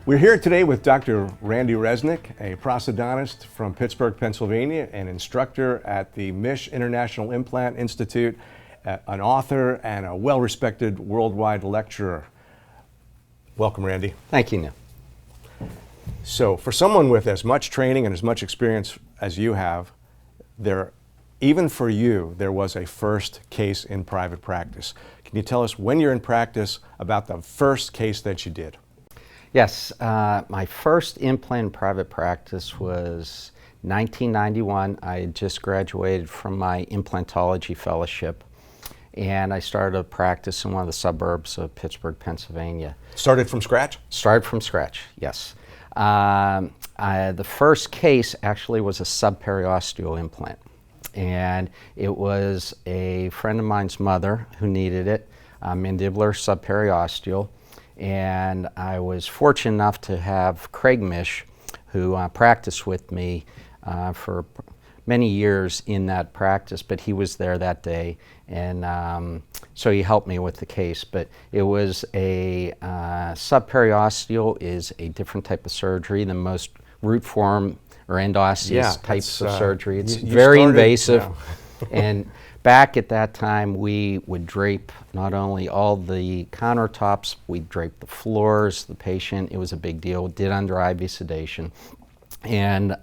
We're here today with Dr. Randy Resnik, a prosthodontist from Pittsburgh, Pennsylvania, an instructor at the Mish International Implant Institute, an author, and a well-respected worldwide lecturer. Welcome, Randy. Thank you, Neil. So, for someone with as much training and as much experience as you have, even for you, there was a first case in private practice. Can you tell us, when you're in practice, about the first case that you did? Yes, my first implant in private practice was 1991. I had just graduated from my implantology fellowship, and I started a practice in one of the suburbs of Pittsburgh, Pennsylvania. Started from scratch? Started from scratch, yes. The first case actually was a subperiosteal implant, and it was a friend of mine's mother who needed it, mandibular subperiosteal. And I was fortunate enough to have Craig Mish, who practiced with me for many years in that practice, but he was there that day, and so he helped me with the case. But it was a subperiosteal is a different type of surgery than most root form or endosseous types of surgery. It's very invasive, and back at that time, we would drape not only all the countertops, we'd drape the floors, the patient. It was a big deal. Did under IV sedation. And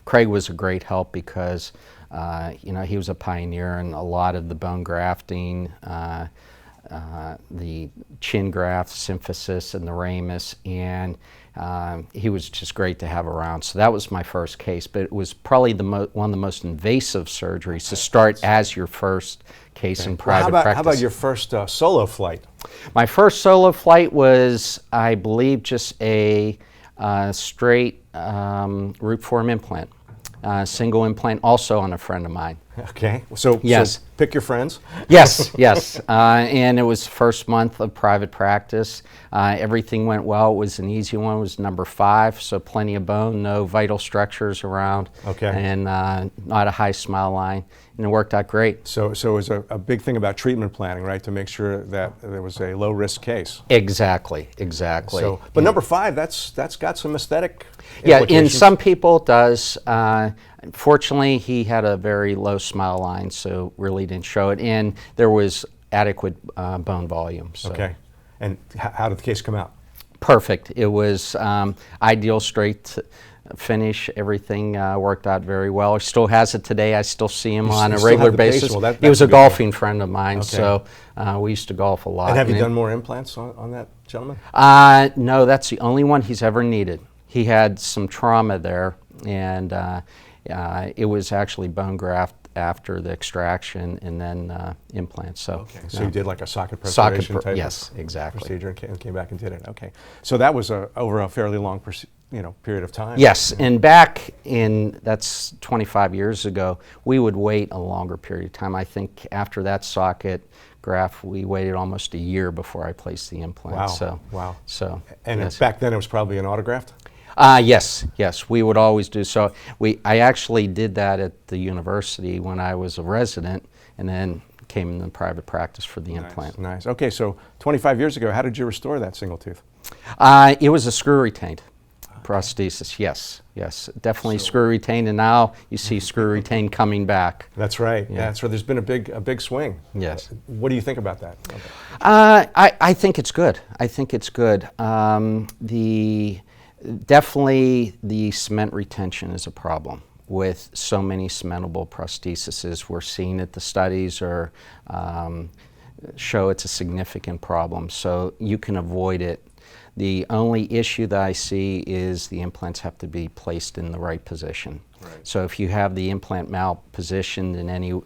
Craig was a great help because he was a pioneer in a lot of the bone grafting, the chin graft, symphysis, and the ramus, and he was just great to have around. So that was my first case, but it was probably one of the most invasive surgeries to start as your first case in private practice. How about your first solo flight? My first solo flight was, I believe, just a straight root form implant, single implant, also on a friend of mine. Okay, so pick your friends. Yes, yes, and it was first month of private practice. Everything went well. It was an easy one. It was number 5, so plenty of bone, no vital structures around, and not a high smile line, and it worked out great. So it was a big thing about treatment planning, right, to make sure that there was a low-risk case. Exactly, exactly. So, but number 5, that's got some aesthetic Yeah, implications. in some people it does. Fortunately, he had a very low smile line, so really didn't show it. And there was adequate bone volume. So. Okay. And how did the case come out? Perfect. It was ideal straight finish. Everything worked out very well. He still has it today. I still see him on a regular basis. Well, he was a golfing friend of mine, so we used to golf a lot. And have you done more implants on that gentleman? No, that's the only one he's ever needed. He had some trauma there, and it was actually bone graft after the extraction and then implants. So, so you did like a socket preservation type procedure and came back and did it. Okay, so that was over a fairly long period of time. Yes, and back in, that's 25 years ago, we would wait a longer period of time. I think after that socket graft, we waited almost a year before I placed the implant. Wow. So, wow. So, and back then it was probably an autograft? Yes, we would always do so. I actually did that at the university when I was a resident, and then came in the private practice for the implant. Nice. Okay, so 25 years ago, how did you restore that single tooth? It was a screw retained prosthesis. Yes, definitely screw retained, and now you see screw retained coming back. That's right. Yeah, so there's been a big swing. Yes. What do you think about that? I think it's good. I think it's good. Definitely the cement retention is a problem with so many cementable prostheses. We're seeing it, the studies show it's a significant problem, so you can avoid it. The only issue that I see is the implants have to be placed in the right position. Right. So if you have the implant malpositioned in any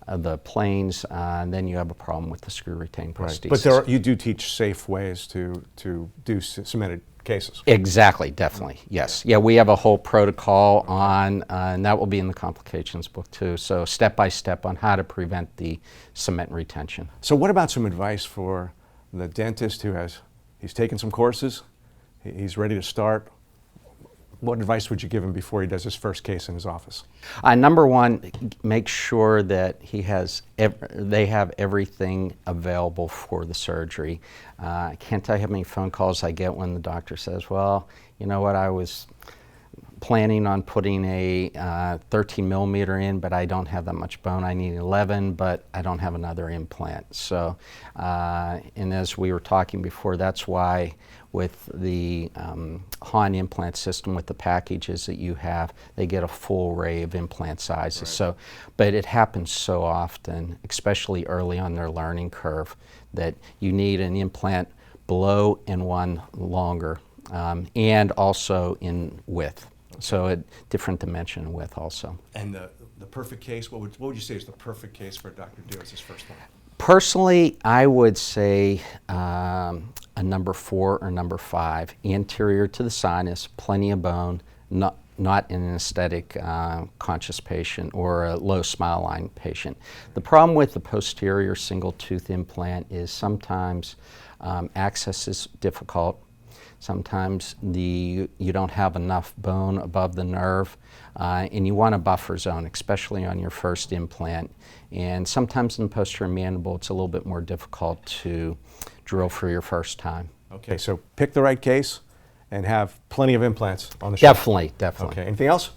of the planes, then you have a problem with the screw retained prosthesis. But you do teach safe ways to do cemented cases. Exactly, definitely, yes. Yeah, we have a whole protocol on, and that will be in the complications book too, so step by step on how to prevent the cement retention. So what about some advice for the dentist he's taken some courses, he's ready to start? what advice would you give him before he does his first case in his office? Number one, make sure that they have everything available for the surgery. I can't tell you how many phone calls I get when the doctor says, well, you know what, I was planning on putting a 13 millimeter in, but I don't have that much bone. I need 11, but I don't have another implant. So, and as we were talking before, that's why with the Hahn implant system, with the packages that you have, they get a full array of implant sizes. Right. So, but it happens so often, especially early on their learning curve, that you need an implant below and one longer, and also in width. So a different dimension and width also. And the perfect case, what would you say is the perfect case for Dr. Do as his first one? Personally, I would say a number 4 or number 5, anterior to the sinus, plenty of bone, not in an aesthetic conscious patient or a low smile line patient. The problem with the posterior single tooth implant is sometimes access is difficult. Sometimes you don't have enough bone above the nerve, and you want a buffer zone, especially on your first implant. And sometimes in the posterior mandible, it's a little bit more difficult to drill for your first time. Okay, so pick the right case and have plenty of implants on the shelf. Definitely. Okay, anything else?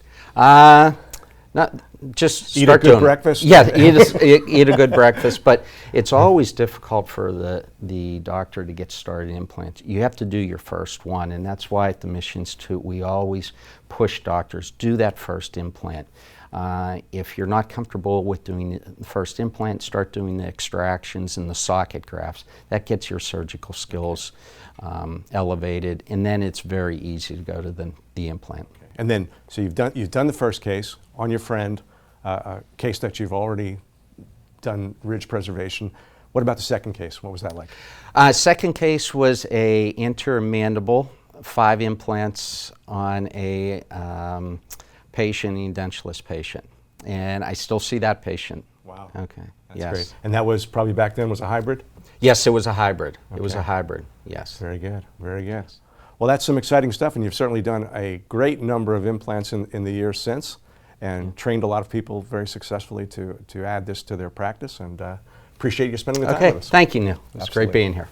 Not just eat start a good doing breakfast. Yeah, eat a good breakfast. But it's always difficult for the doctor to get started in implants. You have to do your first one, and that's why at the Mission Institute we always push doctors, do that first implant. If you're not comfortable with doing the first implant, start doing the extractions and the socket grafts. That gets your surgical skills elevated, and then it's very easy to go to the implant. Okay. And then, so you've done the first case on your friend, a case that you've already done ridge preservation. What about the second case? What was that like? Second case was a anterior mandible, 5 implants on a patient, an edentulous patient. And I still see that patient. Wow. Okay. That's yes. great. And that was probably back then was a hybrid? Yes, it was a hybrid. Okay. It was a hybrid, yes. Very good, very good. Well, that's some exciting stuff, and you've certainly done a great number of implants in the years since, and trained a lot of people very successfully to add this to their practice, and appreciate you spending the time with us. Thank you, Neil. It's Absolutely. great being here.